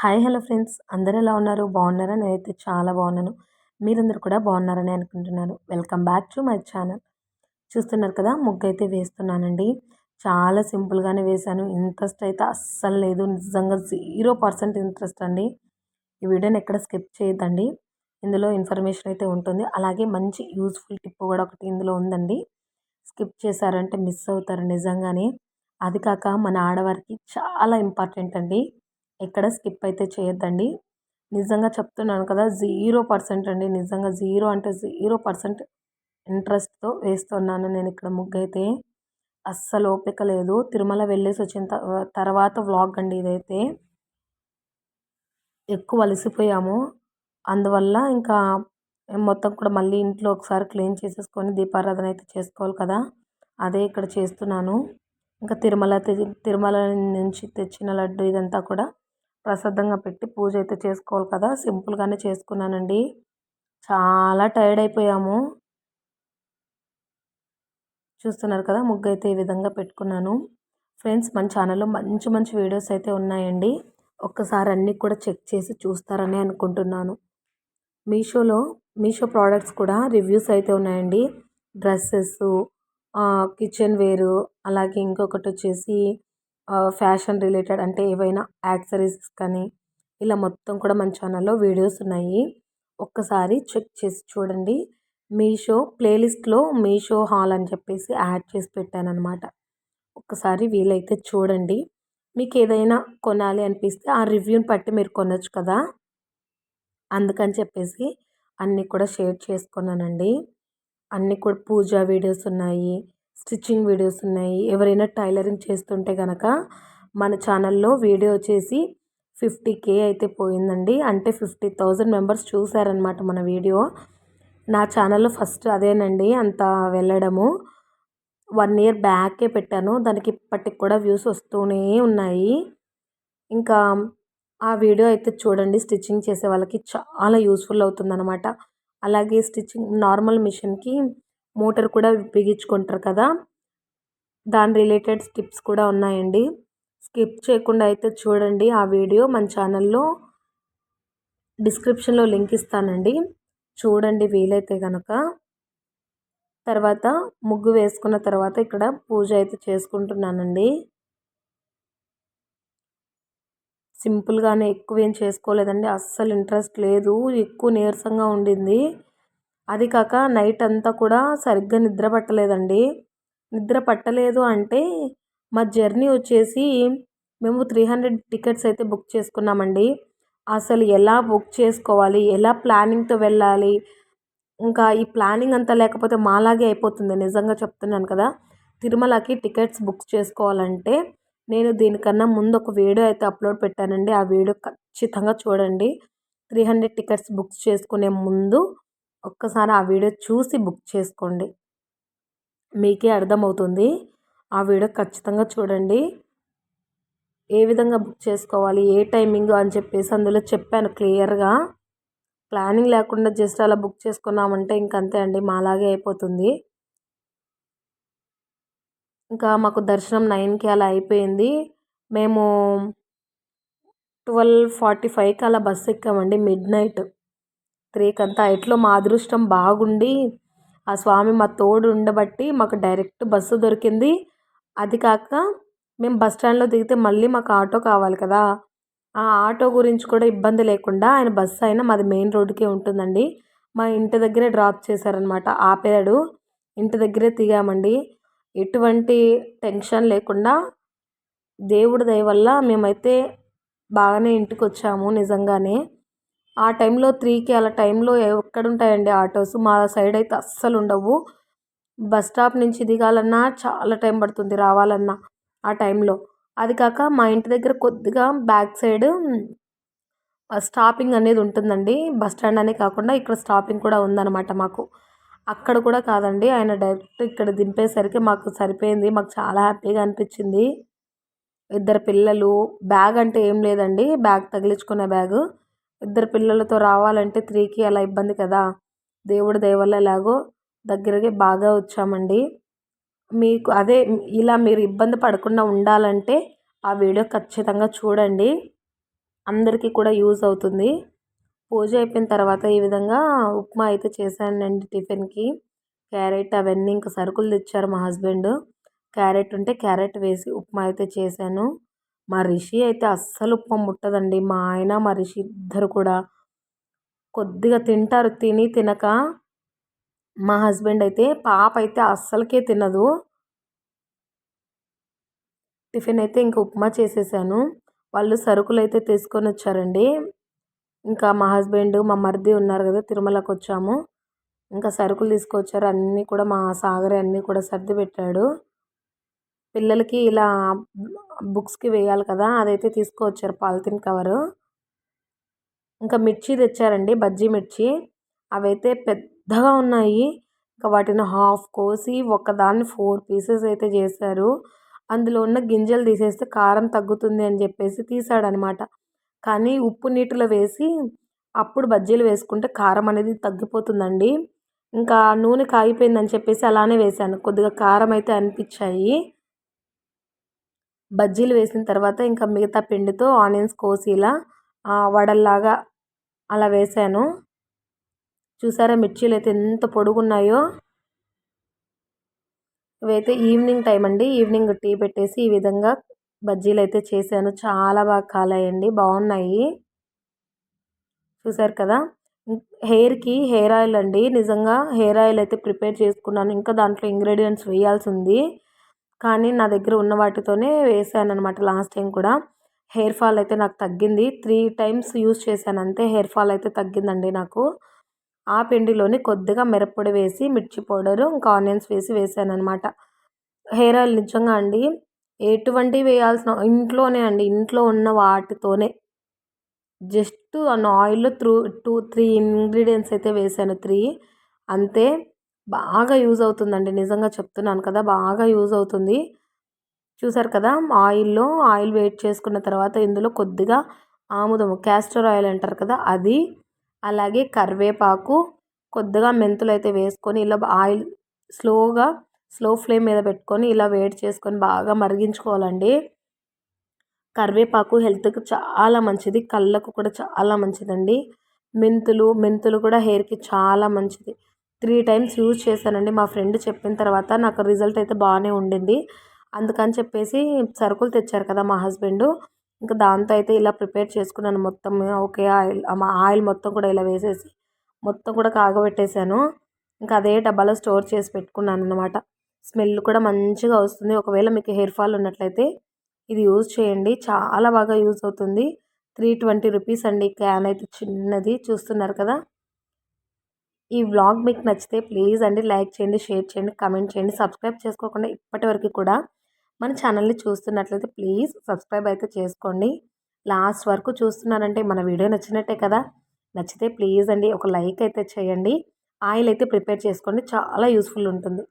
Hi hello friends, అందరూ ఎలా ఉన్నారు? బాగున్నారా? నేనైతే చాలా బాగున్నాను. మీరందరూ కూడా బాగున్నారని అనుకుంటున్నాను. Welcome back to my channel. చూస్తున్నారు కదా, ముగ్గైతే వేస్తున్నానండి. చాలా సింపుల్గానే వేశాను. ఇంట్రెస్ట్ అయితే అస్సలు లేదు, నిజంగా 0% ఇంట్రెస్ట్ అండి. ఈ వీడియోని ఎక్కడ స్కిప్ చేయొద్దండి. ఇందులో ఇన్ఫర్మేషన్ అయితే ఉంటుంది. అలాగే మంచి యూస్ఫుల్ టిప్ కూడా ఒకటి ఇందులో ఉందండి. స్కిప్ చేశారంటే మిస్ అవుతారు నిజంగానే. అది కాక మన ఆడవారికి చాలా ఇంపార్టెంట్ అండి. ఎక్కడ స్కిప్ అయితే చేయొద్దండి. నిజంగా చెప్తున్నాను కదా, 0% అండి. నిజంగా 0 అంటే 0% ఇంట్రెస్ట్తో వేస్తున్నాను నేను ఇక్కడ ముగ్గైతే. అస్సలు ఓపిక లేదు. తిరుమల వెళ్ళేసి వచ్చిన తర్వాత వ్లాగ్ అండి ఇదైతే. ఎక్కువ అలసిపోయాము. అందువల్ల ఇంకా మొత్తం కూడా మళ్ళీ ఇంట్లో ఒకసారి క్లీన్ చేసేసుకొని దీపారాధన అయితే చేసుకోవాలి కదా, అదే ఇక్కడ చేస్తున్నాను. ఇంకా తిరుమల నుంచి తెచ్చిన లడ్డు ఇదంతా కూడా ప్రసాదంగా పెట్టి పూజ అయితే చేసుకోవాలి కదా, సింపుల్గానే చేసుకున్నానండి. చాలా టైర్డ్ అయిపోయాము. చూస్తున్నారు కదా, ముగ్గు అయితే ఈ విధంగా పెట్టుకున్నాను. ఫ్రెండ్స్, మన ఛానల్లో మంచి మంచి వీడియోస్ అయితే ఉన్నాయండి. ఒక్కసారి అన్నీ కూడా చెక్ చేసి చూస్తారని అనుకుంటున్నాను. మీషో ప్రోడక్ట్స్ కూడా రివ్యూస్ అయితే ఉన్నాయండి. డ్రెస్సెస్, కిచెన్ వేరు, అలాగే ఇంకొకటి వచ్చేసి ఫ్యాషన్ రిలేటెడ్, అంటే ఏవైనా యాక్సరీస్ కానీ ఇలా మొత్తం కూడా మన ఛానల్లో వీడియోస్ ఉన్నాయి. ఒక్కసారి చెక్ చేసి చూడండి. మీషో ప్లేలిస్ట్లో మీషో హాల్ అని చెప్పేసి యాడ్ చేసి పెట్టానన్నమాట. ఒక్కసారి వీలైతే చూడండి. మీకు ఏదైనా కొనాలి అనిపిస్తే ఆ రివ్యూని బట్టి మీరు కొనొచ్చు కదా, అందుకని చెప్పేసి అన్నీ కూడా షేర్ చేసుకున్నానండి. అన్నీ కూడా పూజా వీడియోస్ ఉన్నాయి, స్టిచ్చింగ్ వీడియోస్ ఉన్నాయి. ఎవరైనా టైలరింగ్ చేస్తుంటే కనుక మన ఛానల్లో వీడియో వచ్చేసి 50K అయితే పోయిందండి. అంటే 50,000 మెంబర్స్ చూసారనమాట మన వీడియో. నా ఛానల్లో ఫస్ట్ అదేనండి అంత వెళ్ళడము. 1 ఇయర్ బ్యాకే పెట్టాను. దానికి ఇప్పటికి కూడా వ్యూస్ వస్తూనే ఉన్నాయి. ఇంకా ఆ వీడియో అయితే చూడండి. స్టిచ్చింగ్ చేసే వాళ్ళకి చాలా యూస్ఫుల్ అవుతుందన్నమాట. అలాగే స్టిచ్చింగ్ నార్మల్ మిషన్కి మోటార్ కూడా బిగించుకుంటారు కదా, దాని రిలేటెడ్ టిప్స్ కూడా ఉన్నాయండి. స్కిప్ చేయకుండా అయితే చూడండి ఆ వీడియో. మన ఛానల్లో డిస్క్రిప్షన్లో లింక్ ఇస్తానండి, చూడండి వీలైతే కనుక. తర్వాత ముగ్గు వేసుకున్న తర్వాత ఇక్కడ పూజ అయితే చేసుకుంటున్నానండి. సింపుల్గానే, ఎక్కువ ఏం చేసుకోలేదండి. అస్సలు ఇంట్రెస్ట్ లేదు, ఎక్కువ నీరసంగా ఉండింది. అది కాక నైట్ అంతా కూడా సరిగ్గా నిద్ర పట్టలేదండి. నిద్ర పట్టలేదు అంటే మా జర్నీ వచ్చేసి మేము 300 టికెట్స్ అయితే బుక్ చేసుకున్నామండి. అసలు ఎలా బుక్ చేసుకోవాలి, ఎలా ప్లానింగ్తో వెళ్ళాలి, ఇంకా ఈ ప్లానింగ్ అంతా లేకపోతే మాలాగే అయిపోతుంది. నిజంగా చెప్తున్నాను కదా, తిరుమలకి టికెట్స్ బుక్ చేసుకోవాలంటే నేను దీనికన్నా ముందు ఒక వీడియో అయితే అప్లోడ్ పెట్టానండి. ఆ వీడియో ఖచ్చితంగా చూడండి. 300 టికెట్స్ బుక్ చేసుకునే ముందు ఒక్కసారి ఆ వీడియో చూసి బుక్ చేసుకోండి, మీకే అర్థమవుతుంది. ఆ వీడియో ఖచ్చితంగా చూడండి. ఏ విధంగా బుక్ చేసుకోవాలి, ఏ టైమింగ్ అని చెప్పేసి అందులో చెప్పాను క్లియర్గా. ప్లానింగ్ లేకుండా జస్ట్ అలా బుక్ చేసుకున్నామంటే ఇంకంతే అండి, మాలాగే అయిపోతుంది. ఇంకా మాకు దర్శనం 9కి అలా అయిపోయింది. మేము 12:45కి అలా బస్సు ఎక్కామండి. మిడ్నైట్ 3కి అంతా. ఎట్లో మా అదృష్టం బాగుండి ఆ స్వామి మా తోడు ఉండబట్టి మాకు డైరెక్ట్ బస్సు దొరికింది. అది కాక మేము బస్ స్టాండ్లో దిగితే మళ్ళీ మాకు ఆటో కావాలి కదా, ఆ ఆటో గురించి కూడా ఇబ్బంది లేకుండా ఆయన బస్సు అయినా మాది మెయిన్ రోడ్డుకే ఉంటుందండి. మా ఇంటి దగ్గరే డ్రాప్ చేశారనమాట, ఆపాడు. ఇంటి దగ్గరే దిగామండి. ఎటువంటి టెన్షన్ లేకుండా దేవుడి దయ వల్ల మేమైతే బాగానే ఇంటికి వచ్చాము నిజంగానే. ఆ టైంలో 3కి అలా టైంలో ఎక్కడుంటాయండి ఆటోస్, మా సైడ్ అయితే అస్సలు ఉండవు. బస్ స్టాప్ నుంచి దిగాలన్నా చాలా టైం పడుతుంది, రావాలన్నా ఆ టైంలో. అది కాక మా ఇంటి దగ్గర కొద్దిగా బ్యాక్ సైడ్ స్టాపింగ్ అనేది ఉంటుందండి. బస్ స్టాండ్ అనే కాకుండా ఇక్కడ స్టాపింగ్ కూడా ఉందన్నమాట మాకు. అక్కడ కూడా కాదండి, ఆయన డైరెక్ట్ ఇక్కడ దింపేసరికి మాకు సరిపోయింది. మాకు చాలా హ్యాపీగా అనిపించింది. ఇద్దరు పిల్లలు, బ్యాగ్ అంటే ఏం లేదండి, బ్యాగ్ తగిలించుకునే బ్యాగు. ఇద్దరు పిల్లలతో రావాలంటే 3కి అలా ఇబ్బంది కదా. దేవుడి దయ వల్ల ఎలాగో దగ్గరకి బాగా వచ్చామండి. మీకు అదే ఇలా మీరు ఇబ్బంది పడకుండా ఉండాలంటే ఆ వీడియో ఖచ్చితంగా చూడండి. అందరికీ కూడా యూజ్ అవుతుంది. పూజ అయిపోయిన తర్వాత ఈ విధంగా ఉప్మా అయితే చేశానండి టిఫిన్‌కి. క్యారెట్ అవన్నీ ఇంకా సరుకులు తెచ్చారు మా హస్బెండ్. క్యారెట్ ఉంటే క్యారెట్ వేసి ఉప్మా అయితే చేశాను. మా రిషి అయితే అస్సలు ఉప్మా ముట్టదండి. మా ఆయన, మా రిషి ఇద్దరు కూడా కొద్దిగా తింటారు. తినక మా హస్బెండ్ అయితే పాప అయితే అస్సలకే తినదు. టిఫిన్ అయితే ఇంక ఉప్మా చేసేసాను. వాళ్ళు సరుకులైతే తీసుకొనొచ్చారండి. ఇంకా మా హస్బెండ్, మా మరిది ఉన్నారు కదా! తిరుమలకొచ్చాము. ఇంకా సరుకులు తీసుకొచ్చారు. అన్నీ కూడా మా సాగరే అన్నీ కూడా సర్ది పెట్టాడు. పిల్లలకి ఇలా బుక్స్‌కి వేయాలి కదా! అదైతే తీసుకొచ్చారు పాలిథీన్ కవరు. ఇంకా మిర్చి తెచ్చారండి. బజ్జీ మిర్చి. అవైతే పెద్దగా ఉన్నాయి. ఇంకా వాటిని హాఫ్ కోసి ఒకదాన్ని 4 పీసెస్ అయితే చేశారు. అందులో ఉన్న గింజలు తీసేస్తే కారం తగ్గుతుంది అని చెప్పేసి తీసాడనమాట. కానీ ఉప్పు నీటిలో వేసి అప్పుడు బజ్జీలు వేసుకుంటే కారం అనేది తగ్గిపోతుందండి. ఇంకా నూనె కాగిపోయిందని చెప్పేసి అలానే వేశాను. కొద్దిగా కారం అయితే అనిపించాయి. బజ్జీలు వేసిన తర్వాత ఇంకా మిగతా పిండితో ఆనియన్స్ కోసి ఇలా వడల్లాగా అలా వేశాను. చూసారా మిర్చీలైతే ఎంత పొడుగున్నాయో. ఇవైతే ఈవినింగ్ టైం అండి. ఈవినింగ్ టీ పెట్టేసి ఈ విధంగా బజ్జీలైతే చేశాను. చాలా బాగా కాలాయండి. బాగున్నాయి. చూసారు కదా! హెయిర్‌కి హెయిర్ ఆయిల్ అండి. నిజంగా హెయిర్ ఆయిల్ అయితే ప్రిపేర్ చేసుకున్నాను. ఇంకా దాంట్లో ఇంగ్రీడియెంట్స్ వేయాల్సింది. కానీ నా దగ్గర ఉన్న వాటితోనే వేసాననమాట లాస్ట్ టైం కూడా. హెయిర్ ఫాల్ అయితే నాకు తగ్గింది. 3 టైమ్స్ యూజ్ చేశాను అంతే. హెయిర్ ఫాల్ అయితే తగ్గిందండి నాకు. ఆ పిండిలోని కొద్దిగా మిరప్పొడి వేసి, మిర్చి పౌడరు, ఇంకా ఆనియన్స్ వేసి వేసాననమాట. హెయిర్ ఆయిల్ నిజంగా అండి ఎటువంటివి వేయాల్సిన ఇంట్లోనే అండి. ఇంట్లో ఉన్న వాటితోనే జస్ట్ ఆయిల్‌లో 2, 3 ఇంగ్రీడియెంట్స్ అయితే వేసాను. 3 అంతే. బాగా యూజ్ అవుతుందండి. నిజంగా చెప్తున్నాను కదా! బాగా యూజ్ అవుతుంది. చూసారు కదా! ఆయిల్ వేడి చేసుకున్న తర్వాత ఇందులో కొద్దిగా ఆముదము, క్యాస్టర్ ఆయిల్ అంటారు కదా! అది, అలాగే కరివేపాకు, కొద్దిగా మెంతులైతే వేసుకొని ఇలా ఆయిల్ స్లో ఫ్లేమ్ మీద పెట్టుకొని ఇలా వేడి చేసుకొని బాగా మరిగించుకోవాలండి. కరివేపాకు హెల్త్‌కి చాలా మంచిది. కళ్ళకు కూడా చాలా మంచిదండి. మెంతులు కూడా హెయిర్‌కి చాలా మంచిది. 3 టైమ్స్ యూజ్ చేశానండి. మా ఫ్రెండ్ చెప్పిన తర్వాత నాకు రిజల్ట్ అయితే బాగానే ఉండింది. అందుకని చెప్పేసి సరుకులు తెచ్చారు కదా మా హస్బెండు. ఇంకా దాంతో అయితే ఇలా ప్రిపేర్ చేసుకున్నాను మొత్తం. ఒకే ఆయిల్ మొత్తం కూడా ఇలా వేసేసి మొత్తం కూడా కాగబెట్టేశాను. ఇంకా అదే డబ్బాలో స్టోర్ చేసి పెట్టుకున్నానన్నమాట. స్మెల్ కూడా మంచిగా వస్తుంది. ఒకవేళ మీకు హెయిర్ ఫాల్ ఉన్నట్లయితే ఇది యూజ్ చేయండి. చాలా బాగా యూజ్ అవుతుంది. 320 రూపీస్ అండి. క్యాన్ అయితే చిన్నది చూస్తున్నారు కదా! ఈ వ్లాగ్ మీకు నచ్చితే ప్లీజ్ అండి లైక్ చేయండి, షేర్ చేయండి, కామెంట్ చేయండి. సబ్స్క్రైబ్ చేసుకోకుండా ఇప్పటివరకు కూడా మన ఛానల్ని చూస్తున్నట్లయితే ప్లీజ్ సబ్స్క్రైబ్ అయితే చేసుకోండి. లాస్ట్ వరకు చూస్తున్నారంటే మన వీడియో నచ్చినట్టే కదా! నచ్చితే ప్లీజ్ అండి ఒక లైక్ అయితే చేయండి. ఆయిల్ అయితే ప్రిపేర్ చేసుకోండి. చాలా యూస్ఫుల్ ఉంటుంది.